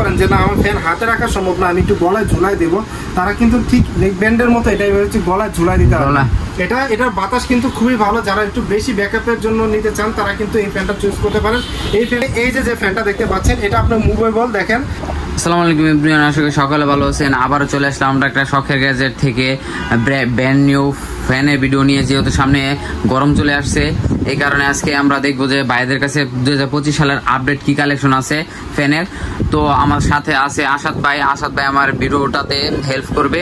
করেন যে না আমার ফ্যান হাতে রাখা সম্ভব না, আমি একটু গলায় ঝুলাই দেবো, তারা কিন্তু ঠিক নেকব্যান্ডের মতো এটা হচ্ছে গলায় ঝুলাই দিতে হবে। এটার বাতাস কিন্তু খুবই ভালো, যারা একটু বেশি ব্যাকআপের জন্য নিতে চান তারা কিন্তু এই ফ্যানটা চুজ করতে পারেন। এই যে ফ্যানটা দেখতে পাচ্ছেন এটা আপনার মুভেবল। দেখেন আসসালামু আলাইকুম এভরিওয়ান, আশা করি সকালে ভালো আছেন। আবারও চলে আসলাম আমরা একটা শখের গ্যাজেট থেকে ব্র্যান্ড নিউ ফ্যানের ভিডিও নিয়ে। যেহেতু সামনে গরম চলে আসছে, এই কারণে আজকে আমরা দেখবো যে ভাইদের কাছে 2025 সালের আপডেট কি কালেকশন আছে ফ্যানের। তো আমার সাথে আছে আসাদ ভাই। আসাদ ভাই আমার ভিডিওটাতে হেল্প করবে।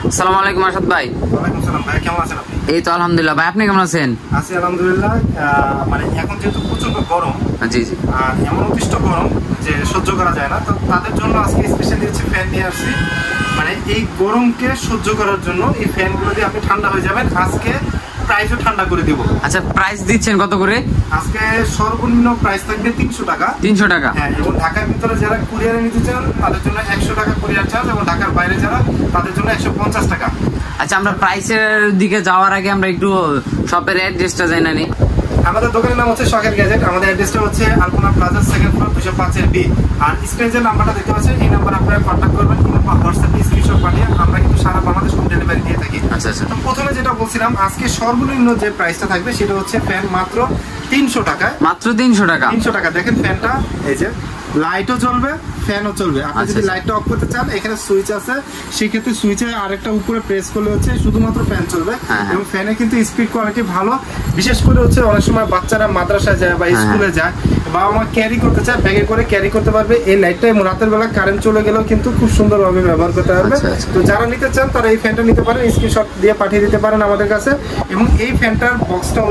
আসসালামু আলাইকুম আসাদ ভাই। ওয়ালাইকুম আসসালাম ভাই, কেমন আছেন আপনি? এই তো আলহামদুলিল্লাহ। ভাই আপনি কেমন আছেন? আছি আলহামদুলিল্লাহ। মানে এখন যেহেতু প্রচন্ড গরম, জি জি, আর এমন অতিষ্ঠ গরম যে সহ্য করা যায় না, তো তাদের জন্য আজকে স্পেশালি হচ্ছে ফ্যান নিয়ে আসছি। মানে এই গরমকে সহ্য করার জন্য এই ফ্যানগুলো দিয়ে আপনি ঠান্ডা হয়ে যাবেন। আজকে প্রাইসও ঠান্ডা করে দিব। আচ্ছা, প্রাইস দিচ্ছেন কত করে? আজকে সর্বনিম্ন প্রাইস থাকবে 300 টাকা। 300 টাকা? হ্যাঁ, এবং ঢাকার ভিতরে যারা কুরিয়ারে নিতে চান তাদের জন্য 100 টাকা কুরিয়ার চার্জ, এবং ঢাকার বাইরে যারা তাদের জন্য 150 টাকা। আচ্ছা, আমরা প্রাইসের দিকে যাওয়ার আগে আমরা একটু শপের অ্যাড্রেসটা জানি না। আমাদের দোকানের নাম হচ্ছে শখের গ্যাজেট। আমাদের অ্যাড্রেসটা হচ্ছে আলপনা প্লাজা, সেকেন্ড ফ্লোর, 205 বি। আর স্ক্রিনে যে নাম্বারটা দেখতে পাচ্ছেন এই নাম্বারে আপনারা কন্ট্যাক্ট করবেন কিংবা হোয়াটসঅ্যাপে স্ক্রিনশট পাঠিয়ে আমরা কিন্তু সারা বাংলাদেশ হোম ডেলিভারি দিয়ে থাকি। আচ্ছা আচ্ছা। তো প্রথমে যেটা বলছিলাম, আজকে সর্বনিম্ন যে প্রাইসটা থাকবে সেটা হচ্ছে ফ্যান মাত্র 300 টাকায়। মাত্র 300 টাকা? 300 টাকা। দেখেন ফ্যানটা, এই যে লাইটও জ্বলবে, ফ্যানও চলবে। আপনি যদি লাইটটা অফ করতে চান এখানে সুইচ আছে, সেক্ষেত্রে সুইচে আরেকটা উপরে প্রেস করলে হচ্ছে শুধুমাত্র ফ্যান চলবে। এবং ফ্যানে কিন্তু স্পিড কোয়ালিটি ভালো, বিশেষ করে হচ্ছে অনেক সময় বাচ্চারা মাদ্রাসায় যায় বা স্কুলে যায়, বাবা মা ক্যারি করতে চায়, ব্যাগে করে ক্যারি করতে পারবে এই লাইটটা। এবং রাতের বেলা কারেন্ট চলে গেলেও কিন্তু খুব সুন্দরভাবে ব্যবহার করতে পারবে। তো যারা নিতে চান তারা এই ফ্যানটা নিতে পারেন, স্ক্রিনশট দিয়ে পাঠিয়ে দিতে পারেন আমাদের কাছে। এবং এই ফ্যানটার বক্সটা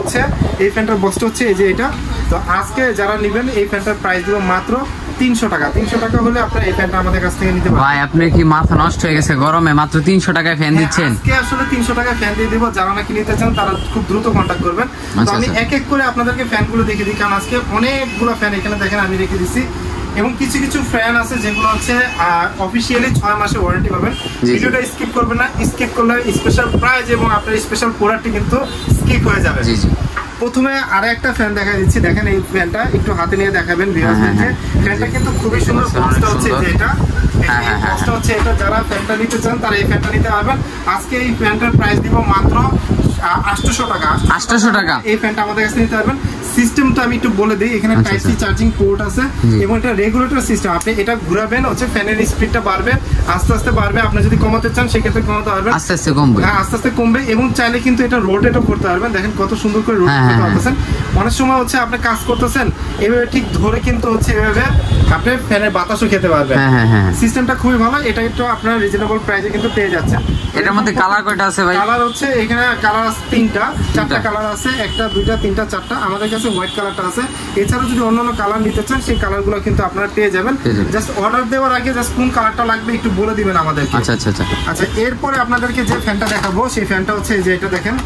হচ্ছে এই যে এটা। তো আজকে যারা নেবেন এই ফ্যানটার প্রাইস দিব মাত্র 300 টাকা। 300 টাকা হলে আপনারা এই ফ্যানটা আমাদের কাছ থেকে নিতে পারেন। ভাই আপনি কি মাথা নষ্ট হয়ে গেছে? গরমে মাত্র 300 টাকায় ফ্যান দিচ্ছেন? আজকে আসলে 300 টাকা ফ্যান দিয়ে দিব। যারা নাকি নিতে চান তারা খুব দ্রুত কন্টাক্ট করবেন। তো আমি এক এক করে আপনাদেরকে ফ্যানগুলো দেখিয়ে দিই, কারণ আজকে অনেকগুলো ফ্যান এখানে দেখেন আমি রেখে দিচ্ছি। এবং কিছু কিছু ফ্যান আছে যেগুলো হচ্ছে অফিসিয়ালি 6 মাসের ওয়ারেন্টি পাবেন। ভিডিওটা স্কিপ করবেন না, স্কিপ করলে স্পেশাল প্রাইস এবং আপনার স্পেশাল প্রোডাক্টটি কিন্তু স্কিপ হয়ে যাবে। জি জি। প্রথমে আরেকটা ফ্যান দেখা দিচ্ছি, দেখেন এই ফ্যানটা একটু হাতে নিয়ে দেখাবেন ভিউয়ারদেরকে। ফ্যানটা কিন্তু খুবই সুন্দর। বক্সটা হচ্ছে যে এটা, বক্সটা হচ্ছে এটা। যারা ফ্যানটা নিতে চান তারা এই ফ্যানটা নিতে পারবেন। আজকে এই ফ্যানটার প্রাইস দিব মাত্র 800 টাকা। 800 টাকা এই ফ্যানটা আমাদের কাছে নিতে পারবেন। সিস্টেমটা আমি একটু বলে দিই, এখানে টাইপ সি চার্জিং পোর্ট আছে এবং এটা রেগুলেটর সিস্টেম। আপনি এটা ঘোরাবেন হচ্ছে ফ্যানের স্পিডটা বাড়বে, আস্তে আস্তে বাড়বে। আপনি যদি কমাতে চান সেক্ষেত্রে কমাতে পারবেন, আস্তে আস্তে কমবে। হ্যাঁ, আস্তে আস্তে কমবে। এবং চাইলে কিন্তু এটা রোটেটও করতে পারবেন। দেখেন কত সুন্দর করে রোটেট করতে পারতেছেন। অনেক সময় হচ্ছে আপনি কাজ করতেছেন এভাবে ঠিক ধরে কিন্তু হচ্ছে এভাবে আপনি ফ্যানের বাতাসও খেতে পারবেন। সিস্টেমটা খুবই ভালো। এটা একটু আপনার রিজনেবল প্রাইসে কিন্তু পেয়ে যাচ্ছেন। এটার মধ্যে কালার কয়টা আছে ভাই? কালার হচ্ছে এখানে কালার আছে 4টা কালার আছে। 1টা 2টা 3টা 4টা। আমাদের কাছে হোয়াইট কালারটা আছে। এছাড়াও যদি অন্যান্য কালার নিতে চান সেই কালারগুলো কিন্তু আপনারা পেয়ে যাবেন। জাস্ট অর্ডার দেওয়ার আগে জাস্ট কোন কালারটা লাগবে একটু বলে দিবেন আমাদেরকে। আচ্ছা আচ্ছা আচ্ছা। আচ্ছা, এরপরে আপনাদেরকে যে ফ্যানটা দেখাবো সেই ফ্যানটা হচ্ছে এই যে এটা দেখেন।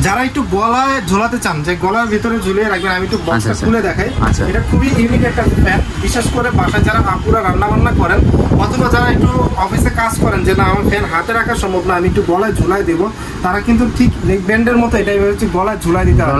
যারা একটু গলায় ঝোলাতে চান, যে গলার ভিতরে ঝুলিয়ে রাখবেন, আমি একটু বক্সটা খুলে দেখাই। এটা খুবই ইউনিক একটা ফ্যান। বিশেষ করে বাসায় যারা আপুরা রান্না বান্না করেন অথবা যারা একটু অফিসে কাজ করেন যে না আমার ফ্যান হাতে রাখা সম্ভব না, আমি একটু গলায় ঝুলাই দেবো, তারা কিন্তু ঠিক নেকব্যান্ডের মতো এটাই হচ্ছে গলায় ঝুলাই দিতে হবে।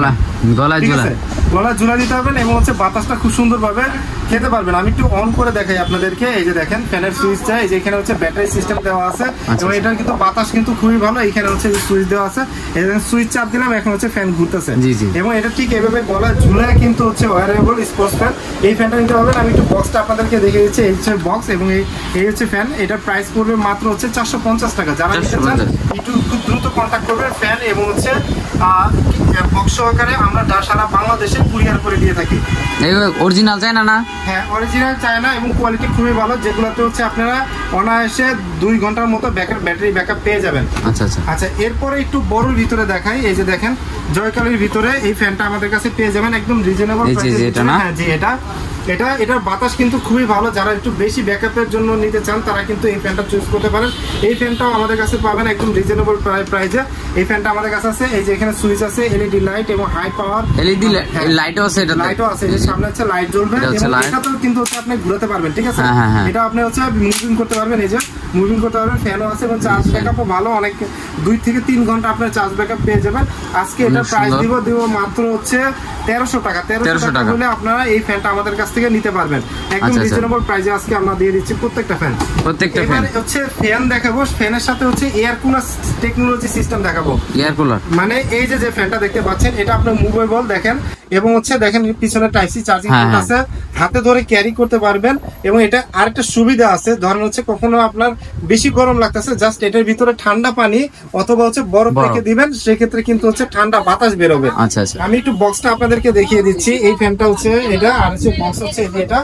গলায় ঝুলাই দিতে পারবেন এবং হচ্ছে বাতাসটা খুব সুন্দরভাবে খেতে পারবেন। আমি একটু অন করে দেখাই আপনাদেরকে। এই যে দেখেন ফ্যানের সুইচটা, এই যে এখানে হচ্ছে ব্যাটারি সিস্টেম দেওয়া আছে এবং এটার কিন্তু বাতাস কিন্তু খুবই ভালো। এখানে হচ্ছে সুইচ দেওয়া আছে, এখানে সুইচ চাপ দিলাম, এখন হচ্ছে ফ্যান ঘুরতেছে। এবং এটা ঠিক এভাবে গলায় ঝুলায় কিন্তু হচ্ছে ওয়্যারেবল স্পোর্টস ফ্যান। এই ফ্যানটা নিতে পারবেন। আমি একটু বক্সটা আপনাদেরকে দেখিয়ে দিচ্ছি। এই হচ্ছে বক্স এবং এই হচ্ছে ফ্যান। এটার প্রাইস পড়বে মাত্র হচ্ছে 450 টাকা। যারা নিতে চান একটু খুব দ্রুত কন্ট্যাক্ট করবেন। ফ্যান এবং হচ্ছে বক্স সহকারে আমরা সারা বাংলাদেশে কুরিয়ার করে দিয়ে থাকি। অরিজিনাল চায় না? হ্যাঁ, অরিজিনাল চায় না এবং কোয়ালিটি খুবই ভালো, যেগুলোতে হচ্ছে আপনারা অনায়াসে 2 ঘন্টার মতো ব্যাটারি ব্যাকআপ পেয়ে যাবেন। আচ্ছা আচ্ছা আচ্ছা, এরপরে একটু বড়র ভিতরে দেখাই। এই যে দেখেন জয়কালের ভিতরে এই ফ্যানটা আমাদের কাছে পেয়ে যাবেন একদম রিজনেবল প্রাইসে। হ্যাঁ জি, এটার বাতাস কিন্তু খুবই ভালো। যারা একটু বেশি ব্যাকআপের জন্য নিতে চান তারা কিন্তু এই ফ্যানটা চুজ করতে পারেন। এই ফ্যানটাও আমাদের কাছে পাবেন একদম রিজনেবল প্রাইসে। এই ফ্যানটা আমাদের কাছে আছে। এই যে এখানে সুইচ আছে, এলইডি লাইট এবং হাই পাওয়ার এলইডি লাইটও আছে। এটা লাইটও আছে, যে সামনে হচ্ছে লাইট জ্বলবে এবং এটাতেও কিন্তু হচ্ছে আপনি ঘোরাতে পারবেন। ঠিক আছে, এটা আপনি হচ্ছে মুভিং করতে পারবেন। এই যে মুভিং করতে পারবেন। ফ্যানও আছে এবং চার্জ ব্যাকআপও ভালো। অনেক 2 থেকে 3 ঘন্টা আপনার চার্জ ব্যাকআপ পেয়ে যাবেন। আজকে এটা প্রাইস দিব মাত্র হচ্ছে 1300 টাকা। 1300 টাকা হলে আপনারা এই ফ্যানটা আমাদের কাছ থেকে থেকে নিতে পারবেন একদম রিজনেবল প্রাইসে। আজকে আমরা দিয়ে দিচ্ছি প্রত্যেকটা ফ্যান। এবার হচ্ছে ফ্যান দেখাবো, ফ্যানের সাথে হচ্ছে এয়ার কুলার টেকনোলজি সিস্টেম দেখাবো। এয়ার কুলার মানে এই যে ফ্যানটা দেখতে পাচ্ছেন এটা আপনার মুভেবল দেখেন, এবং হচ্ছে দেখেন পিছনে টাইপ সি চার্জিং পোর্ট আছে, হাতে ধরে ক্যারি করতে পারবেন। এবং এটা আরেকটা সুবিধা আছে, ধরেন হচ্ছে কখনো আপনার বেশি গরম লাগতেছে, জাস্ট এটার ভিতরে ঠান্ডা পানি অথবা হচ্ছে বরফ রেখে দিবেন, সেক্ষেত্রে কিন্তু হচ্ছে ঠান্ডা বাতাস বেরোবে। আমি একটু বক্সটা আপনাদেরকে দেখিয়ে দিচ্ছি। এই ফ্যানটা হচ্ছে এটা, আর হচ্ছে বক্স হচ্ছে এটা,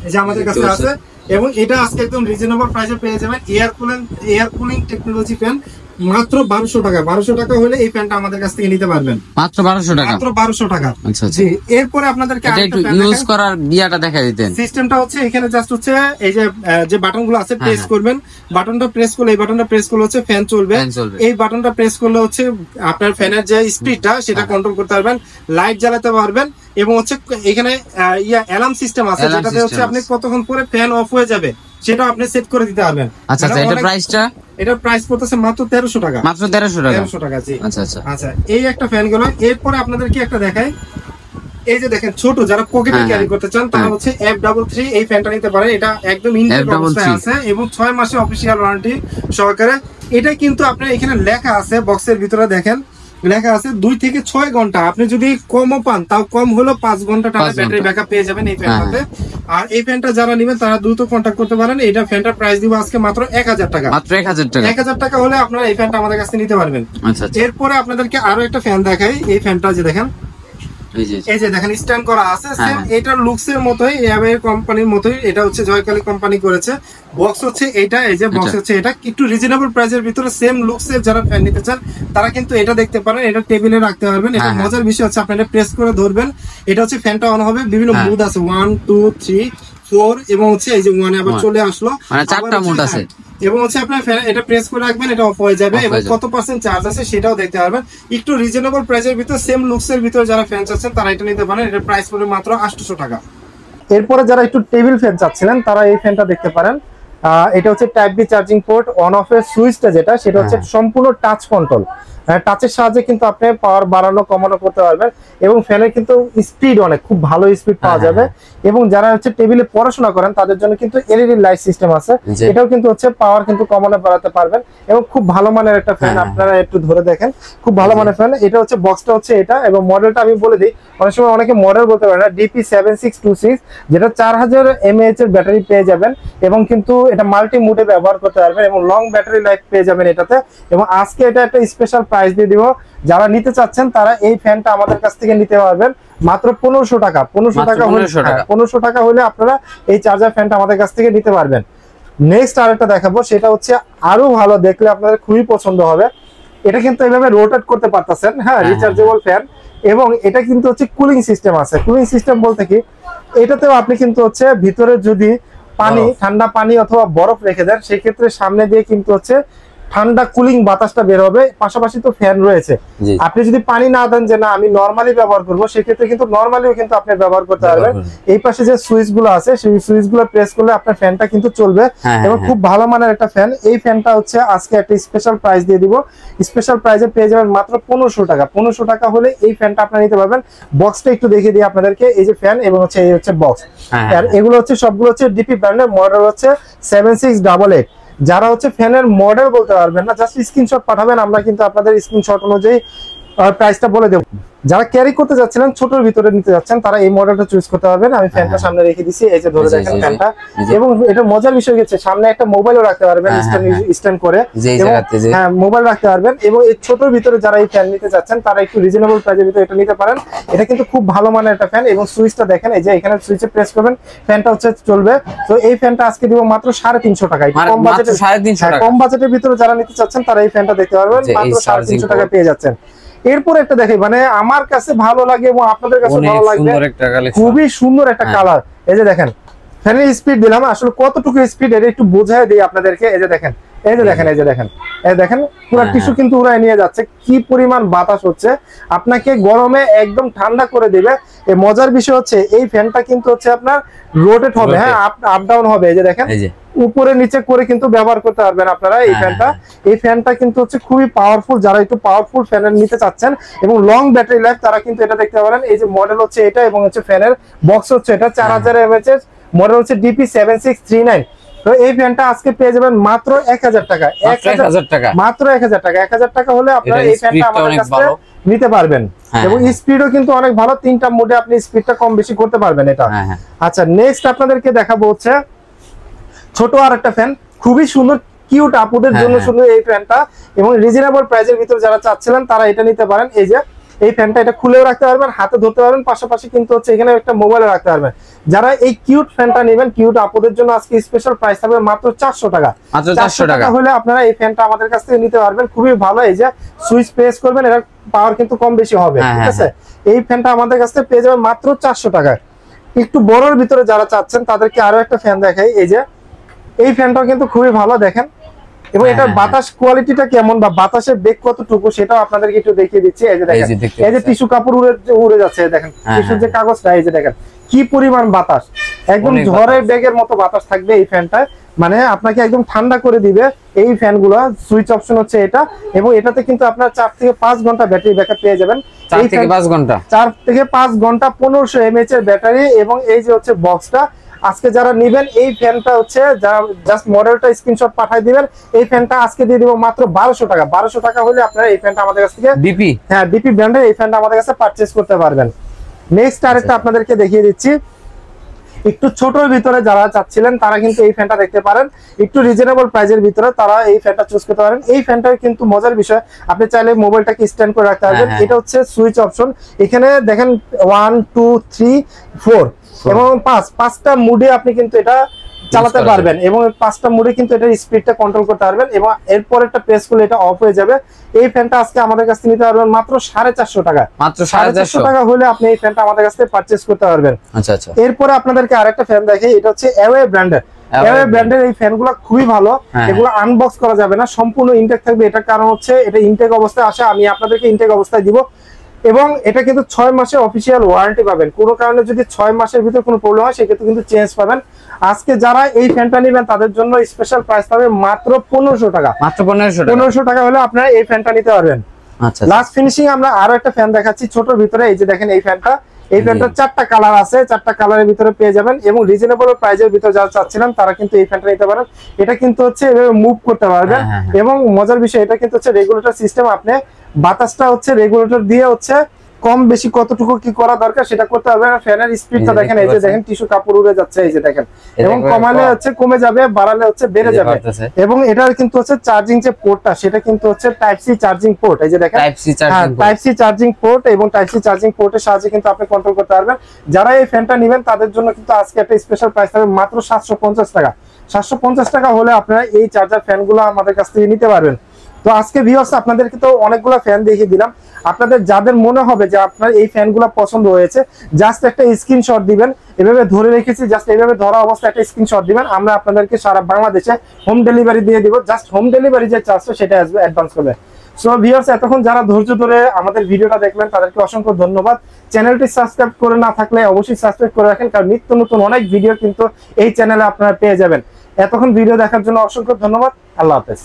এই যে আমাদের কাছে আছে। এবং এটা আজকে একদম রিজনেবল প্রাইসে পেয়ে যাবেন এয়ার কুলিং টেকনোলজি ফ্যান মাত্র 1200 টাকা। 1200 টাকা হলে এই ফ্যানটা আমাদের কাছ থেকে নিতে পারবেন মাত্র 1200 টাকা। মাত্র 1200 টাকা। জি, এরপরে আপনাদেরকে একটু ইউজ করার বিয়াটা দেখাই দিতেন। সিস্টেমটা হচ্ছে এখানে জাস্ট হচ্ছে এই যে বাটনগুলো আছে প্রেস করবেন, বাটনটা প্রেস করলে এই বাটনটা প্রেস করলে হচ্ছে ফ্যান চলবে, এই বাটনটা প্রেস করলে হচ্ছে আপনার ফ্যানের যে স্পিডটা সেটা কন্ট্রোল করতে পারবেন, লাইট জ্বালাতে পারবেন। এবং হচ্ছে এখানে অ্যালার্ম সিস্টেম আছে, যেটাতে হচ্ছে আপনি কতক্ষণ পরে ফ্যান অফ হয়ে যাবে সেটা আপনি সেট করে দিতে পারবেন। আচ্ছা, এটা প্রাইসটা? এটা প্রাইস পড়তেছে মাত্র 1300 টাকা। মাত্র 1300 টাকা। 1300 টাকা। জি আচ্ছা আচ্ছা আচ্ছা, এই একটা ফ্যান গেল। এরপরে আপনাদের কি একটা দেখাই, এই যে দেখেন ছোট যারা পকেটে ক্যারি করতে চান তারা হচ্ছে F33 এই ফ্যানটা নিতে পারেন। এটা একদম ইনটেক অবস্থায় আছে এবং 6 মাসের অফিশিয়াল ওয়ারেন্টি সহকারে। এটা কিন্তু আপনার এখানে লেখা আছে, বক্সের ভিতরে দেখেন লেখা আছে 2 থেকে 6 ঘন্টা। আপনি যদি কমও পান তাও কম হলো 5 ঘন্টা টানা ব্যাটারি ব্যাকআপ পেয়ে যাবেন এই ফ্যানটাতে। আর এই ফ্যানটা যারা নেবেন তারা দ্রুত কন্টাক্ট করতে পারেন। এটা ফ্যানটার প্রাইস দিব আজকে মাত্র 1000 টাকা। মাত্র 1000 টাকা। 1000 টাকা হলে আপনারা এই ফ্যানটা আমাদের কাছে নিতে পারবেন। আচ্ছা, এরপরে আপনাদেরকে আরো একটা ফ্যান দেখাই। এই ফ্যানটা যে দেখেন, এই যে দেখেন স্ট্যান্ড করা আছে, সেম এটার লুকস এর মতোই, এয়ারওয়ের কোম্পানির মতোই। এটা হচ্ছে জয়কালী কোম্পানি করেছে। বক্স হচ্ছে এটা, এই যে বক্স হচ্ছে এটা, একটু রিজনেবল প্রাইসের ভিতরে সেম লুকস এর যারা ফ্যান নিতে চান তারা কিন্তু এটা দেখতে পারেন। এটা টেবিলে রাখতে পারবেন। এটা মজার বিষয় হচ্ছে আপনারা প্রেস করে ধরবেন, এটা হচ্ছে ফ্যানটা অন হবে। বিভিন্ন মুড আছে 1 2 3 4 এবং হচ্ছে এই যে 1 আবার চলে আসলো, মানে 4টা মুড আছে। এবং হচ্ছে আপনার এটা প্রেস করে রাখবেন, এটা অফ হয়ে যাবে। এবং কত পার্সেন্ট চার্জ আছে সেটাও দেখতে পারবেন। একটু রিজনেবল প্রাইসের ভিতরে সেম লুকস এর ভিতরে যারা ফ্যান চাচ্ছেন তারা এটা নিতে পারেন। এটা প্রাইস পড়বে মাত্র 800 টাকা। এরপরে যারা একটু টেবিল ফ্যান চাচ্ছিলেন তারা এই ফ্যানটা দেখতে পারেন। এটা হচ্ছে type B charging port, on off এর সুইচটা যেটা সেটা হচ্ছে সম্পূর্ণ টাচ কন্ট্রোল। টাচের সাহায্যে কিন্তু আপনি পাওয়ার বাড়ানো কমানো করতে পারবেন। এবং ফ্যানের কিন্তু স্পিড অনেক খুব ভালো স্পিড পাওয়া যাবে। এবং যারা হচ্ছে টেবিলে পড়াশোনা করেন তাদের জন্য কিন্তু এলইডি লাইট সিস্টেম আছে, এটাও কিন্তু হচ্ছে পাওয়ার কিন্তু কমানো বাড়াতে পারবেন। এবং খুব ভালো মানের একটা ফ্যান, আপনারা একটু ধরে দেখেন, খুব ভালো মানের ফ্যান। এটা হচ্ছে বক্সটা হচ্ছে এটা, এবং মডেলটা আমি বলে দিই, অনেক সময় অনেকে মডেল বলতে পারে না, DP7626, যেটা 4000 mAh এর ব্যাটারি পেয়ে যাবেন। এবং কিন্তু এটা মাল্টি মুডে ব্যবহার করতে পারবেন এবং লং ব্যাটারি লাইফ পেয়ে যাবেন এটাতে। এবং আজকে এটা একটা স্পেশাল প্রাইস দিয়ে দিব, যারা নিতে চাচ্ছেন তারা এই ফ্যানটা আমাদের কাছ থেকে নিতে পারবেন মাত্র 1500 টাকা। 1500 টাকা হলে আপনারা এই চার্জার ফ্যানটা আমাদের কাছ থেকে নিতে পারবেন। নেক্সট আরেকটা দেখাবো, সেটা হচ্ছে আরো ভালো, দেখলে আপনাদের খুবই পছন্দ হবে। এটা কিন্তু এইভাবে রোটেট করতে পারতেছেন, রিচার্জেবল ফ্যান। এবং এটা কিন্তু হচ্ছে কুলিং সিস্টেম আছে। কুলিং সিস্টেম বলতে কি, এটাতেও আপনি কিন্তু হচ্ছে ভিতরে যদি পানি, ঠান্ডা পানি অথবা বরফ রেখে দেন, সেই ক্ষেত্রে সামনে দিয়ে কিন্তু হচ্ছে ঠান্ডা কুলিং বাতাসটা বের হবে। পাশাপাশি তো ফ্যান রয়েছে, আপনি যদি পানি না দেন যে না আমি নরমালি ব্যবহার করব, সেক্ষেত্রে কিন্তু নরমালিও কিন্তু আপনি ব্যবহার করতে পারবেন। এই পাশে যে সুইচ গুলো আছে সেই সুইচ গুলো প্রেস করলে আপনার ফ্যানটা কিন্তু চলবে। এবং খুব ভালো মানের একটা ফ্যান। এই ফ্যানটা হচ্ছে আজকে একটা স্পেশাল প্রাইস দিয়ে দিব। স্পেশাল প্রাইসে পেয়ে যাবেন মাত্র 1500 টাকা। 1500 টাকা হলে এই ফ্যানটা আপনারা নিতে পারবেন। বক্সটা একটু দেখিয়ে দিই আপনাদেরকে, এই যে ফ্যান এবং হচ্ছে এই হচ্ছে বক্স। আর এগুলো হচ্ছে সবগুলো হচ্ছে ডিপি ব্র্যান্ডের, মডেল হচ্ছে 7688। যারা হচ্ছে ফ্যানের মডেল বলতে পারবেন না, জাস্ট স্ক্রিনশট পাঠাবেন, আমরা কিন্তু আপনাদের স্ক্রিনশট অনুযায়ী প্রাইসটা বলে দেব। যারা ক্যারি করতে যাচ্ছেন, ছোটর ভিতরে নিতে যাচ্ছেন, তারা এই মডেলটা চুজ করতে পারবেন। আমি ফ্যানটা সামনে রেখে দিছি, এই যে ধরে দেখেন ফ্যানটা। এবং এটা মজার বিষয় হচ্ছে সামনে একটা মোবাইলও রাখতে পারবেন স্ট্যান্ড করে, হ্যাঁ মোবাইল রাখতে পারবেন। এবং এই ছোটর ভিতরে যারা এই ফ্যান নিতে যাচ্ছেন তারা একটু রিজনেবল প্রাইসের ভিতরে এটা নিতে পারেন। এটা কিন্তু খুব ভালো মানের একটা ফ্যান। এবং সুইচটা দেখেন, এই যে এখানে সুইচে প্রেস করবেন, ফ্যানটা হচ্ছে চলবে। তো এই ফ্যানটা আজকে দিব মাত্র 350 টাকায়। কম বাজেটের, কম বাজেটের ভিতরে যারা নিতে চাচ্ছেন তারা এই ফ্যানটা দেখতে পারবেন, মাত্র 350 টাকা পেয়ে যাচ্ছেন। এরপর একটা দেখি, মানে আমার কাছে ভালো লাগে এবং আপনাদের কাছে ভালো লাগবে, খুবই সুন্দর একটা কালার। এই যে দেখেন ফ্যানের স্পিড দিলাম, আসলে কতটুকু স্পিড এটা একটু বোঝায় দিই আপনাদেরকে। এই যে দেখেন এই যে দেখেন, এই যে দেখেন, এই দেখেন পুরো টিস্যু কিন্তু উড়ায় নিয়ে যাচ্ছে। কি পরিমাণ বাতাস হচ্ছে, আপনাকে গরমে একদম ঠান্ডা করে দিবে। এই মজার বিষয় হচ্ছে এই ফ্যানটা কিন্তু হচ্ছে আপনার রোটেট হবে, হ্যাঁ আপ ডাউন হবে। এই যে দেখেন উপরে নিচে করে কিন্তু ব্যবহার করতে পারবেন আপনারা এই ফ্যানটা। এই ফ্যানটা কিন্তু হচ্ছে খুবই পাওয়ারফুল। যারা একটু পাওয়ারফুল ফ্যানের নিতে চাচ্ছেন এবং লং ব্যাটারি লাইফ, তারা কিন্তু এটা দেখতে পারেন। এই যে মডেল হচ্ছে এটা এবং হচ্ছে ফ্যানের বক্স হচ্ছে এটা 4000 mAh এর মডেল হচ্ছে DP7639। তো এই ফ্যানটা আজকে পেয়ে যাবেন মাত্র 1000 টাকা। 1000 টাকা, মাত্র 1000 টাকা। 1000 টাকা হলে আপনারা এই ফ্যানটা আমাদের কাছে নিতে পারবেন এবং স্পিডও কিন্তু অনেক ভালো। 3টা মোডে আপনি স্পিডটা কম বেশি করতে পারবেন এটা। আচ্ছা, নেক্সট আপনাদেরকে দেখাবো হচ্ছে ছোট আরেকটা ফ্যান, খুবই সুন্দর কিউট আপুদের জন্য সুন্দর এই ফ্যানটা এবং রিজনেবল প্রাইসের ভিতর যারা চাচ্ছিলেন তারা এটা নিতে পারেন। এই যে এই ফ্যানটা, এটা খুলেও রাখতে পারবেন, হাতে ধরতে পারবেন, পাশাপাশি কিন্তু হচ্ছে এখানে একটা মোবাইলে রাখতে পারবেন। যারা এই কিউট ফ্যানটা নেবেন, কিউট আপুদের জন্য আজকে স্পেশাল প্রাইস থাকবে মাত্র 400 টাকা। 400 টাকা হলে আপনারা এই ফ্যানটা আমাদের কাছ থেকে নিতে পারবেন, খুবই ভালো। এই যে সুইচ প্রেস করবেন, এর পাওয়ার কিন্তু কম বেশি হবে, ঠিক আছে। এই ফ্যানটা আমাদের কাছ থেকে পেয়ে যাবেন মাত্র 400 টাকায়। একটু বড়র ভিতরে যারা চাচ্ছেন তাদেরকে আরো একটা ফ্যান দেখাই। এই যে এই ফ্যানটাও কিন্তু খুবই ভালো, দেখেন। এবং এটার বাতাস কোয়ালিটিটা কেমন বা বাতাসের বেগ কতটুকু সেটাও আপনাদেরকে একটু দেখিয়ে দিচ্ছি। এই যে দেখেন, এই যে টিস্যু কাপড় উড়ে যাচ্ছে, দেখেন টিস্যুর যে কাগজটা, এই যে দেখেন কি পরিমাণ বাতাস, একদম ঝড়ের বেগের মতো বাতাস থাকবে এই ফ্যানটায়। মানে আপনাকে একদম ঠান্ডা করে দিবে এই ফ্যানগুলো। সুইচ অপশন হচ্ছে এটা এবং এটাতে কিন্তু আপনার 4 থেকে 5 ঘন্টা ব্যাটারি ব্যাকআপ পেয়ে যাবেন। 4 থেকে 5 ঘন্টা 1500 mAh এর ব্যাটারি। এবং এই যে হচ্ছে বক্সটা, আজকে যারা নেবেন এই ফ্যানটা হচ্ছে, যারা জাস্ট মডেলটা স্ক্রিনশট পাঠিয়ে দিবেন, এই ফ্যানটা আজকে দিয়ে দিব মাত্র 1200 টাকা। 1200 টাকা হলে আপনারা এই ফ্যানটা আমাদের কাছ থেকে ডিপি ব্র্যান্ডের এই ফ্যানটা আমাদের কাছে পারচেজ করতে পারবেন। নেক্সট আরেকটা আপনাদেরকে দেখিয়ে দিচ্ছি, একটু ছোটর ভিতরে যারা চাচ্ছিলেন তারা কিন্তু এই ফ্যানটা দেখতে পারেন। একটু রিজনেবল প্রাইসের ভিতরে তারা এই ফ্যানটা চুজ করতে পারেন। এই ফ্যানটার কিন্তু মজার বিষয়, আপনি চাইলে মোবাইলটাকে স্ট্যান্ড করে রাখতে পারবেন। এটা হচ্ছে সুইচ অপশন, এখানে দেখেন 1 2 3 4 এবং 5টা মুডে আপনি কিন্তু এটা চালাতে পারবেন এবং 5টা মুডে কিন্তু এটার স্পিডটা কন্ট্রোল করতে পারবেন এবং এরপর একটা প্রেস করলে এটা অফ হয়ে যাবে। এই ফ্যানটা আজকে আমাদের কাছ থেকে নিতে পারবেন মাত্র 450 টাকা। মাত্র 450 টাকা হলে আপনি এই ফ্যানটা আমাদের কাছ থেকে পারচেজ করতে পারবেন। আচ্ছা আচ্ছা, এরপরে আপনাদেরকে আরেকটা ফ্যান দেখাই, এটা হচ্ছে অ্যাওয়ে ব্র্যান্ডের। অ্যাওয়ে ব্র্যান্ডের এই ফ্যানগুলো খুবই ভালো, এগুলো আনবক্স করা যাবে না, সম্পূর্ণ ইনটেক থাকবে। এটার কারণ হচ্ছে এটা ইনটেক অবস্থায় আসে, আমি আপনাদেরকে ইনটেক অবস্থায় দিব এবং এটা কিন্তু 6 মাসের অফিসিয়াল ওয়ারেন্টি পাবেন। কোনো কারণে যদি 6 মাসের ভিতর কোনো প্রবলেম হয় সেক্ষেত্রে কিন্তু চেঞ্জ পাবেন। আজকে যারা এই ফ্যানটা নেবেন তাদের জন্য স্পেশাল প্রাইস পাবে মাত্র 1500 টাকা। মাত্র 1500 টাকা হলে আপনারা এই ফ্যানটা নিতে পারবেন। আচ্ছা, লাস্ট ফিনিশিং আমরা আরো একটা ফ্যান দেখাচ্ছি ছোটর ভিতরে। এই যে দেখেন এই ফ্যানটা, এই ফ্যানটার 4টা কালার আছে, 4টা কালারের ভিতরে পেয়ে যাবেন এবং রিজনেবল প্রাইসের ভিতরে যারা চাচ্ছিলেন তারা কিন্তু এই ফ্যানটা নিতে পারেন। এটা কিন্তু হচ্ছে এভাবে মুভ করতে পারবেন এবং মজার বিষয় এটা কিন্তু হচ্ছে রেগুলেটর সিস্টেম। আপনি বাতাসটা হচ্ছে রেগুলেটর দিয়ে হচ্ছে কম বেশি কতটুকু কি করা দরকার সেটা করতে হবে। ফ্যানের স্পিডটা দেখেন, এই যে দেখেন টিস্যু কাপড় উড়ে যাচ্ছে, এই যে দেখেন, এবং কমালে হচ্ছে কমে যাবে, বাড়ালে হচ্ছে বেড়ে যাবে। এবং এটার কিন্তু হচ্ছে চার্জিং যে পোর্টটা সেটা কিন্তু হচ্ছে টাইপ সি চার্জিং পোর্ট। এই যে দেখেন টাইপ সি চার্জিং পোর্ট এবং টাইপ সি চার্জিং পোর্টের সাহায্যে কিন্তু আপনি কন্ট্রোল করতে পারবেন। যারা এই ফ্যানটা নেবেন তাদের জন্য কিন্তু আজকে একটা স্পেশাল প্রাইস থাকবে মাত্র 750 টাকা। 750 টাকা হলে আপনারা এই চার্জার ফ্যানগুলো আমাদের কাছ থেকে নিতে পারবেন। তো আজকে ভিউয়ার্স আপনাদেরকে তো অনেকগুলো ফ্যান দেখিয়ে দিলাম। আপনাদের যাদের মনে হবে যে আপনার এই ফ্যানগুলো পছন্দ হয়েছে, জাস্ট একটা স্ক্রিনশট দিবেন। এভাবে ধরে রেখেছি, জাস্ট এইভাবে ধরা অবস্থায় একটা স্ক্রিনশট দিবেন, আমরা আপনাদেরকে সারা বাংলাদেশে হোম ডেলিভারি দিয়ে দিব। জাস্ট হোম ডেলিভারি যে চার্জটা সেটা আসবে অ্যাডভান্স করবে। সো ভিউয়ার্স, এতক্ষণ যারা ধৈর্য ধরে আমাদের ভিডিওটা দেখলেন তাদেরকে অসংখ্য ধন্যবাদ। চ্যানেলটি সাবস্ক্রাইব করে না থাকলে অবশ্যই সাবস্ক্রাইব করে রাখেন, কারণ নিত্য নতুন অনেক ভিডিও কিন্তু এই চ্যানেলে আপনারা পেয়ে যাবেন। এতক্ষণ ভিডিও দেখার জন্য অসংখ্য ধন্যবাদ। আল্লাহ হাফেজ।